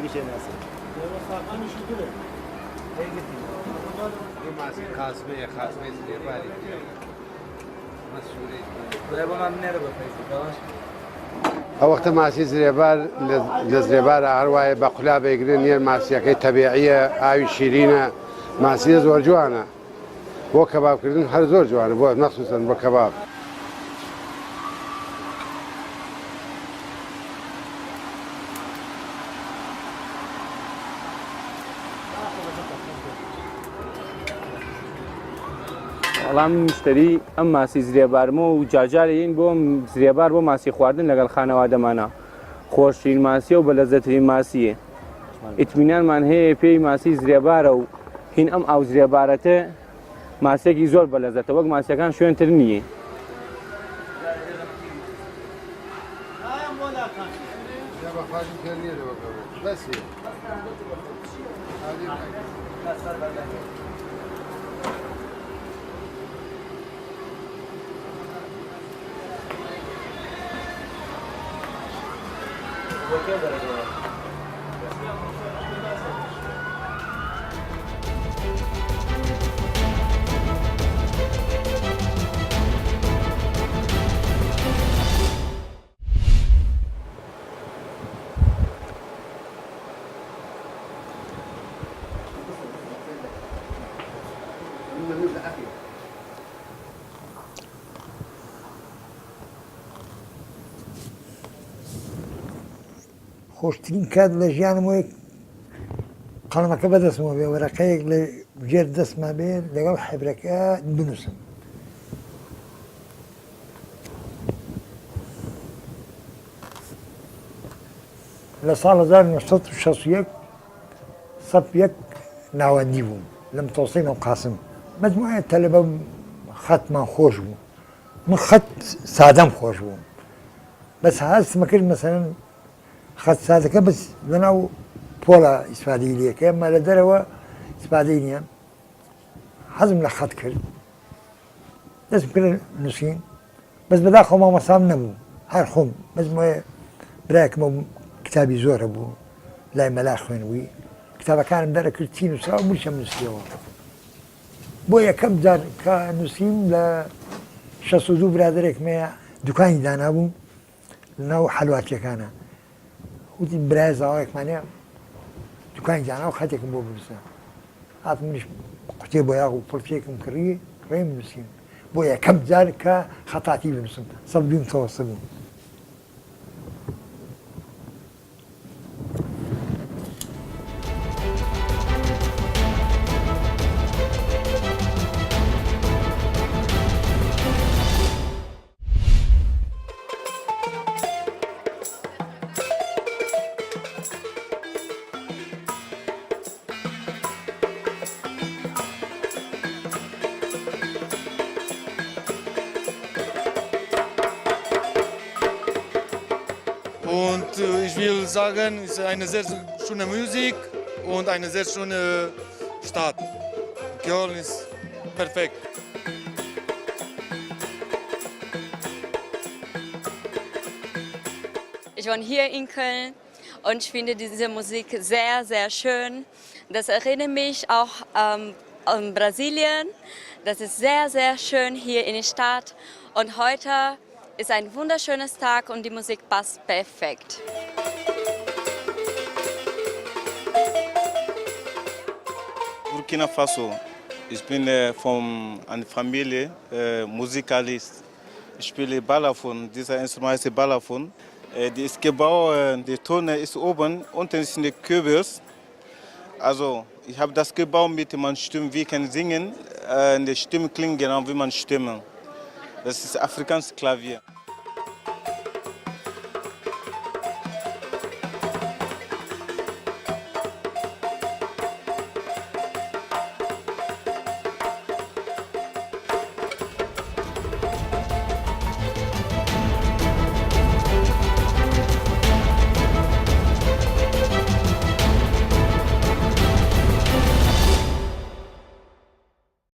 bir şey nasıl? وقت ماسی زریبار لزریبار هروای بقلا بگیرن یر ماسی که طبیعیه آوی شیرینه ماسی زور جوانه بو کباب کردن هر زور جوانه بو مخصوصا بو کباب بەڵام مشتری ئەم ماسی زرێبارمە و جاجارین بۆ زرێبار بۆ ماسی خواردن لەگەڵ خانەوادەمانە خۆشترین ماسیە و بە لەزەترین ماسیە ئیتمینانمان هەیە پێی ماسی زرێبارە و هین ئەم ئاو زرێبارەتە ماسیێکی زۆر بە لەزەتە وەک ماسیەکان شوێنتر نییە خۆشترین کات لە ژیانم وەیە قەڵەمەکە بەدەستمەوە بێ وەرەقەیەک لە ژێر دەستما بێ لەگەڵ حیبرەکە بنووسم لە ساڵ 1961 سەد یەک ناوەندی بووم لە متۆسەی مەم قاسم مەجموعەیە تەلەبە خەتمان خۆش بوو من خەت سادەم خۆش بووم بەس هەستمە کرد مەسەلەن خەت سادەکە بەس لەناو پۆڵە ئیسفادەی لێکە ئەمما لە دەرەوە ئیسفادەی نییە حەزم لە خەت کرد دەستم کرد نووسین بەس بەداخەوە مامۆستام نەبوو هەر خۆم مەجموعەیە برایەکمە کتابی زۆرە بوو لای مەلا خوێنبووی کتابەکانم دەرەکرد چی نووسرا و موشەم نووسیەوە بۆ یەکەم جار کە نووسیم لە 62 برادێکمەیە دوکانی دانابوو لەناو حەلواتیەکانە وتی برای زاوایەکمانەیە دوکانی دانا و خەتێکم بۆ بنووسە هاتم منیش قوتێ بۆ یاغ و پڵچێکم کڕی ڕێم نووسیم بۆ یەکەم جار کە خەتاتی بنووسم سەد بیم تەوەسە بوو Und ich will sagen, es ist eine sehr schöne Musik und eine sehr schöne Stadt. Köln ist perfekt. Ich wohne hier in Köln und ich finde diese Musik sehr, sehr schön. Das erinnert mich auch an Brasilien. Das ist sehr, sehr schön hier in der Stadt. Und heute ist ein wunderschönes Tag und die Musik passt perfekt. Burkina Faso. Ich bin von einer Familie, Musikalist. Ich spiele Balafon, dieser Instrument ist Balafon. Die ist gebaut, die Tonne ist oben, unten sind die Kürbis. Also ich habe das gebaut mit meiner Stimme, wie kann singen, die Stimme klingt genau wie meine Stimme. Das ist afrikanisches Klavier.